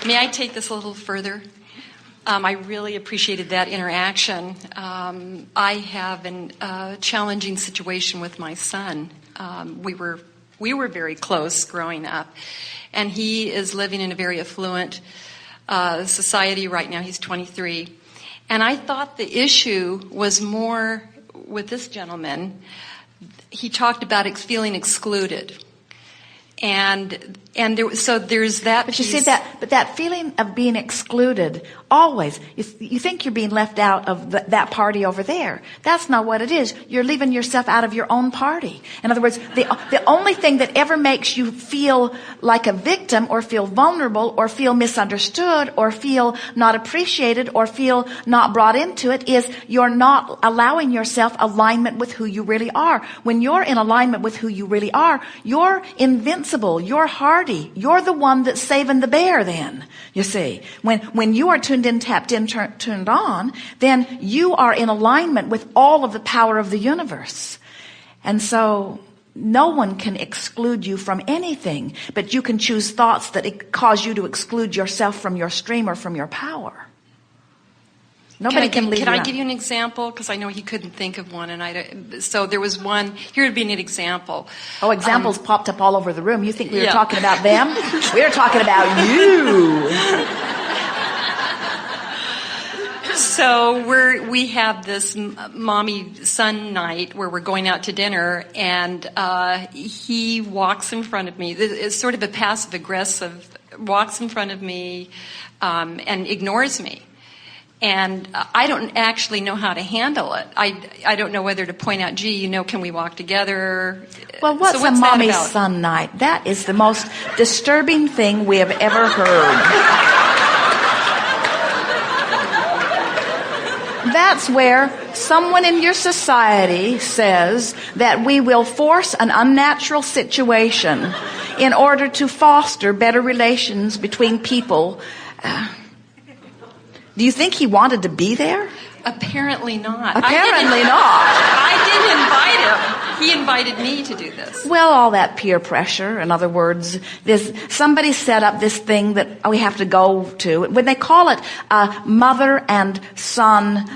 May I take this a little further? I really appreciated that interaction. I have a challenging situation with my son. We were very close growing up, and he is living in a very affluent society right now. He's 23, and I thought the issue was more with this gentleman. He talked about feeling excluded. And there's that. But you see that feeling of being excluded, always, you think you're being left out of that party over there. That's not what it is. You're leaving yourself out of your own party. In other words, the only thing that ever makes you feel like a victim or feel vulnerable or feel misunderstood or feel not appreciated or feel not brought into it is you're not allowing yourself alignment with who you really are. When you're in alignment with who you really are, you're invincible, you're hardy, you're the one that's saving the bear then, you see. When you are tuned in, tapped in, turned on, then you are in alignment with all of the power of the universe. And so no one can exclude you from anything, but you can choose thoughts that cause you to exclude yourself from your stream or from your power. Nobody can leave you out. Can I give you an example? Because I know he couldn't think of one, so there was one. Here would be an example. Oh, examples popped up all over the room. You think we were talking about them? We were talking about you. So we have this mommy-son night where we're going out to dinner, and he walks in front of me. It's sort of a passive-aggressive, walks in front of me and ignores me. And I don't actually know how to handle it. I don't know whether to point out, gee, can we walk together? Well, what's a mommy-son night? That is the most disturbing thing we have ever heard. That's where someone in your society says that we will force an unnatural situation in order to foster better relations between people. Do you think he wanted to be there? Apparently not. Apparently not. I didn't invite him. He invited me to do this. Well, all that peer pressure. In other words, somebody set up this thing that we have to go to. When they call it a mother and son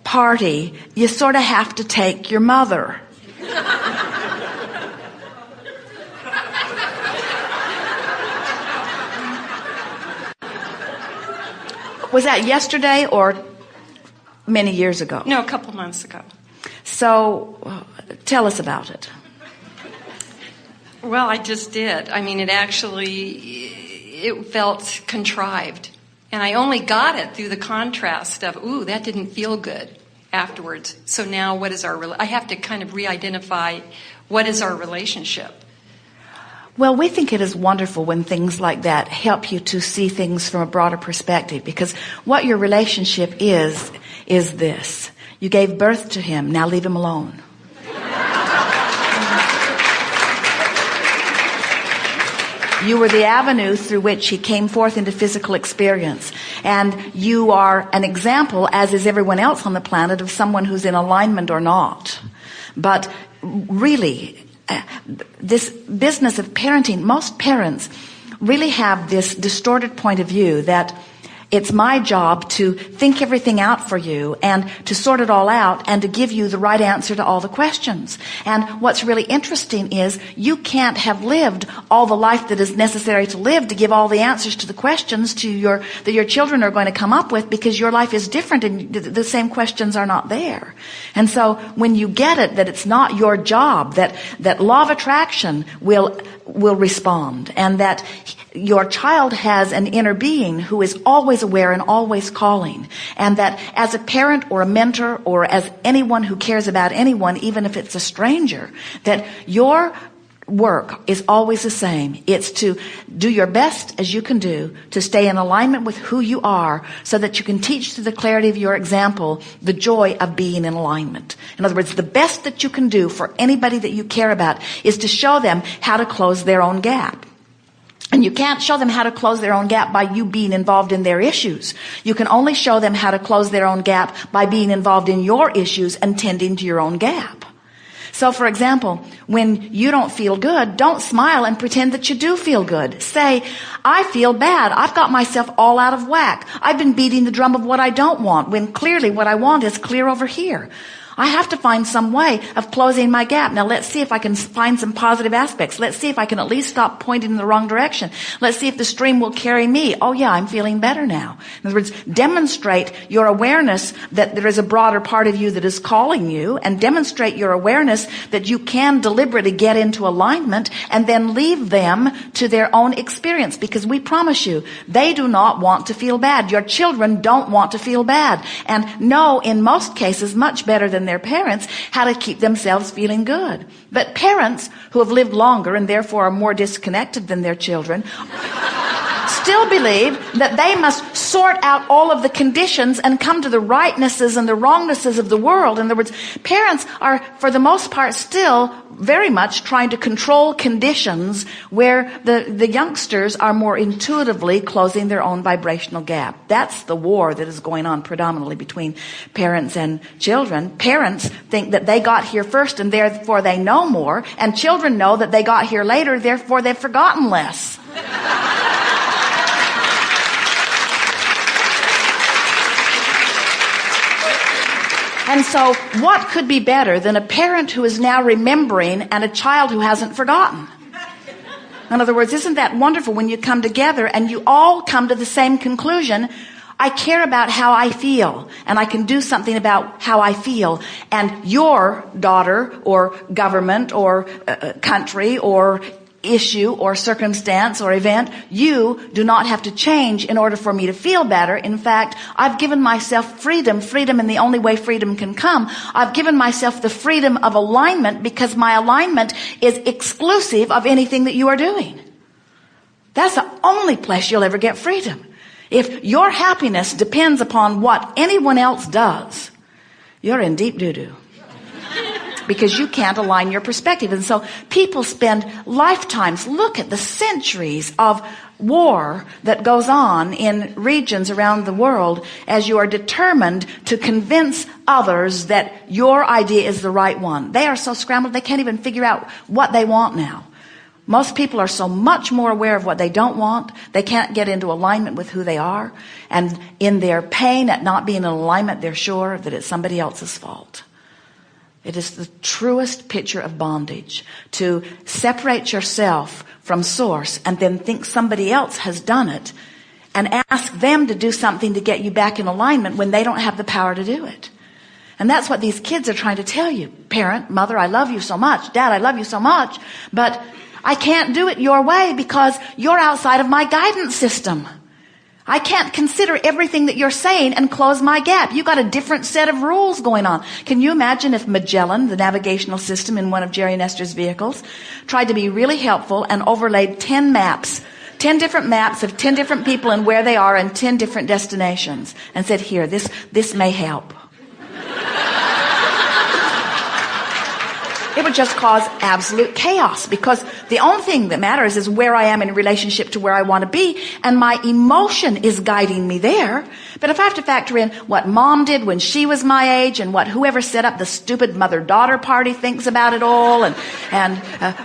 party, you sort of have to take your mother. Was that yesterday or many years ago? No, a couple months ago. So, tell us about it. Well, I just did. I mean, it felt contrived. And I only got it through the contrast of, ooh, that didn't feel good afterwards. So now I have to kind of re-identify what is our relationship. Well, we think it is wonderful when things like that help you to see things from a broader perspective, because what your relationship is this. You gave birth to him, now leave him alone. You were the avenue through which he came forth into physical experience. And you are an example, as is everyone else on the planet, of someone who's in alignment or not. But really, this business of parenting, most parents really have this distorted point of view that it's my job to think everything out for you and to sort it all out and to give you the right answer to all the questions. And what's really interesting is you can't have lived all the life that is necessary to live to give all the answers to the questions that your children are going to come up with, because your life is different and the same questions are not there. And so when you get it, that it's not your job, that law of attraction will respond, and that your child has an inner being who is always aware and always calling, and that as a parent or a mentor or as anyone who cares about anyone, even if it's a stranger, that your work is always the same. It's to do your best as you can do to stay in alignment with who you are, so that you can teach through the clarity of your example the joy of being in alignment. In other words, the best that you can do for anybody that you care about is to show them how to close their own gap. And you can't show them how to close their own gap by you being involved in their issues. You can only show them how to close their own gap by being involved in your issues and tending to your own gap. So, for example, when you don't feel good, don't smile and pretend that you do feel good. Say, I feel bad. I've got myself all out of whack. I've been beating the drum of what I don't want, when clearly what I want is clear over here. I have to find some way of closing my gap. Now let's see if I can find some positive aspects. Let's see if I can at least stop pointing in the wrong direction. Let's see if the stream will carry me. Oh yeah, I'm feeling better now. In other words, demonstrate your awareness that there is a broader part of you that is calling you, and demonstrate your awareness that you can deliberately get into alignment and then leave them to their own experience, because we promise you, they do not want to feel bad. Your children don't want to feel bad, and know in most cases much better than their parents how to keep themselves feeling good. But parents who have lived longer and therefore are more disconnected than their children still believe that they must sort out all of the conditions and come to the rightnesses and the wrongnesses of the world. In other words, parents are, for the most part, still very much trying to control conditions where the youngsters are more intuitively closing their own vibrational gap. That's the war that is going on predominantly between parents and children. Parents think that they got here first and therefore they know more, and children know that they got here later, therefore they've forgotten less. And so what could be better than a parent who is now remembering and a child who hasn't forgotten? In other words, isn't that wonderful when you come together and you all come to the same conclusion? I care about how I feel, and I can do something about how I feel. And your daughter or government or country or issue or circumstance or event, you do not have to change in order for me to feel better. In fact, I've given myself freedom in the only way freedom can come. I've given myself the freedom of alignment because my alignment is exclusive of anything that you are doing. That's the only place you'll ever get freedom. If your happiness depends upon what anyone else does, you're in deep doo-doo. Because you can't align your perspective. And so people spend lifetimes, look at the centuries of war that goes on in regions around the world as you are determined to convince others that your idea is the right one. They are so scrambled they can't even figure out what they want now. Most people are so much more aware of what they don't want, they can't get into alignment with who they are. And in their pain at not being in alignment, they're sure that it's somebody else's fault. It is the truest picture of bondage to separate yourself from source and then think somebody else has done it and ask them to do something to get you back in alignment when they don't have the power to do it. And that's what these kids are trying to tell you. Parent, mother, I love you so much. Dad, I love you so much. But I can't do it your way because you're outside of my guidance system. I can't consider everything that you're saying and close my gap. You got a different set of rules going on. Can you imagine if Magellan, the navigational system in one of Jerry Nestor's vehicles, tried to be really helpful and overlaid 10 maps, 10 different maps of 10 different people and where they are and 10 different destinations, and said, here, this may help. It would just cause absolute chaos, because the only thing that matters is where I am in relationship to where I want to be, and my emotion is guiding me there. But if I have to factor in what mom did when she was my age and what whoever set up the stupid mother-daughter party thinks about it all, and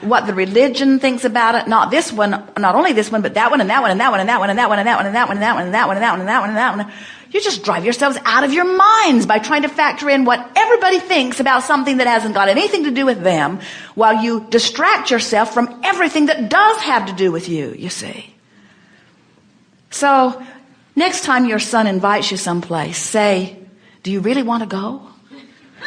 what the religion thinks about it, not this one, not only this one, but that one and that one and that one and that one and that one and that one and that one and that one and that one and that one and that one and that one. You just drive yourselves out of your minds by trying to factor in what everybody thinks about something that hasn't got anything to do with them, while you distract yourself from everything that does have to do with you, you see. So, next time your son invites you someplace, say, do you really want to go?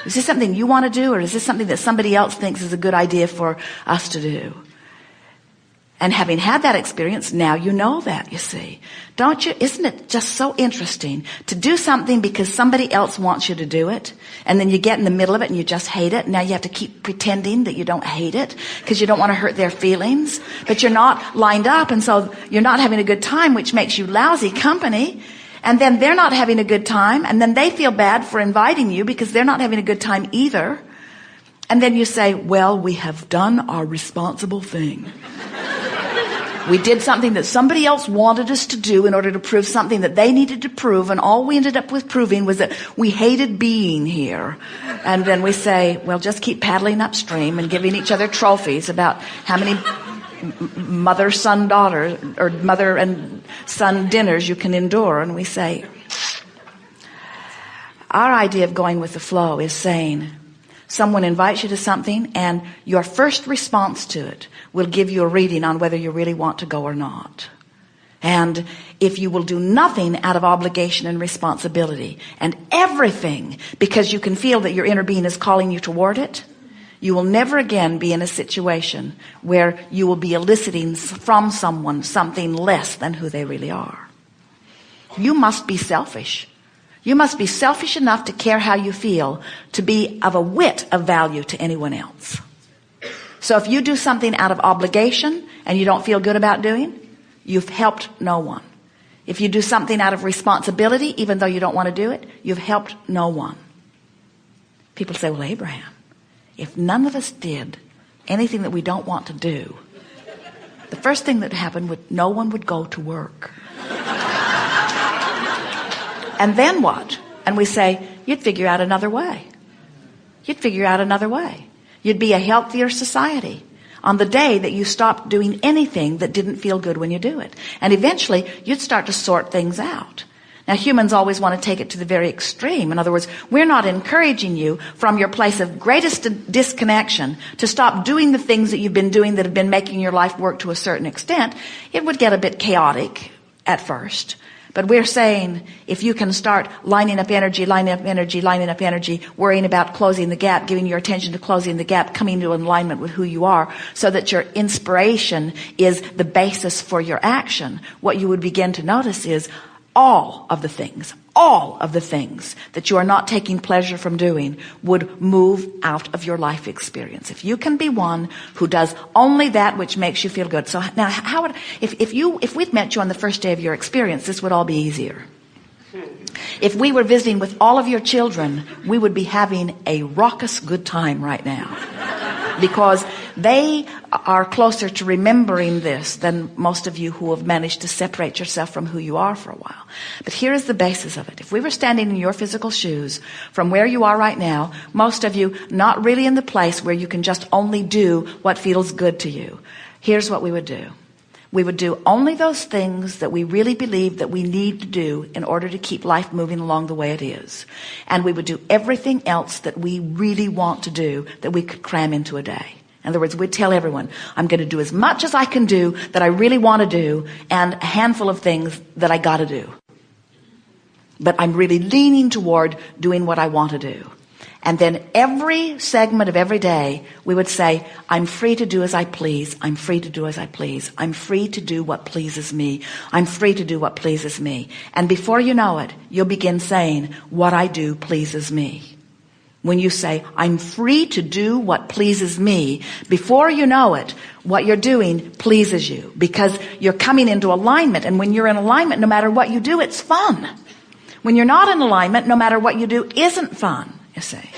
Is this something you want to do, or is this something that somebody else thinks is a good idea for us to do? And having had that experience, now you know that, you see. Don't you? Isn't it just so interesting to do something because somebody else wants you to do it, and then you get in the middle of it and you just hate it. Now you have to keep pretending that you don't hate it because you don't want to hurt their feelings, but you're not lined up, and so you're not having a good time, which makes you lousy company. And then they're not having a good time, and then they feel bad for inviting you because they're not having a good time either. And then you say, well, we have done our responsible thing. We did something that somebody else wanted us to do in order to prove something that they needed to prove, and all we ended up with proving was that we hated being here. And then we say, well, just keep paddling upstream and giving each other trophies about how many mother, son, daughter, or mother and son dinners you can endure. And we say, our idea of going with the flow is saying, someone invites you to something, and your first response to it will give you a reading on whether you really want to go or not. And if you will do nothing out of obligation and responsibility, and everything because you can feel that your inner being is calling you toward it, you will never again be in a situation where you will be eliciting from someone something less than who they really are. You must be selfish. You must be selfish enough to care how you feel, to be of a whit of value to anyone else. So if you do something out of obligation and you don't feel good about doing, you've helped no one. If you do something out of responsibility, even though you don't want to do it, you've helped no one. People say, well, Abraham, if none of us did anything that we don't want to do, the first thing that happened would no one would go to work. And then what? And we say, you'd figure out another way. You'd figure out another way. You'd be a healthier society on the day that you stopped doing anything that didn't feel good when you do it. And eventually, you'd start to sort things out. Now, humans always want to take it to the very extreme. In other words, we're not encouraging you from your place of greatest disconnection to stop doing the things that you've been doing that have been making your life work to a certain extent. It would get a bit chaotic at first. But we're saying if you can start lining up energy, worrying about closing the gap, giving your attention to closing the gap, coming into alignment with who you are, so that your inspiration is the basis for your action, what you would begin to notice is all of the things that you are not taking pleasure from doing would move out of your life experience. If you can be one who does only that which makes you feel good. So now, how would, if we'd met you on the first day of your experience, this would all be easier. If we were visiting with all of your children, we would be having a raucous good time right now. Because they are closer to remembering this than most of you who have managed to separate yourself from who you are for a while. But here is the basis of it. If we were standing in your physical shoes from where you are right now, most of you not really in the place where you can just only do what feels good to you. Here's what we would do. We would do only those things that we really believe that we need to do in order to keep life moving along the way it is. And we would do everything else that we really want to do that we could cram into a day. In other words, we'd tell everyone, I'm going to do as much as I can do that I really want to do, and a handful of things that I got to do. But I'm really leaning toward doing what I want to do. And then every segment of every day, we would say, I'm free to do as I please. I'm free to do as I please. I'm free to do what pleases me. I'm free to do what pleases me. And before you know it, you'll begin saying, what I do pleases me. When you say, I'm free to do what pleases me, before you know it, what you're doing pleases you, because you're coming into alignment. And when you're in alignment, no matter what you do, it's fun. When you're not in alignment, no matter what you do, isn't fun, you see.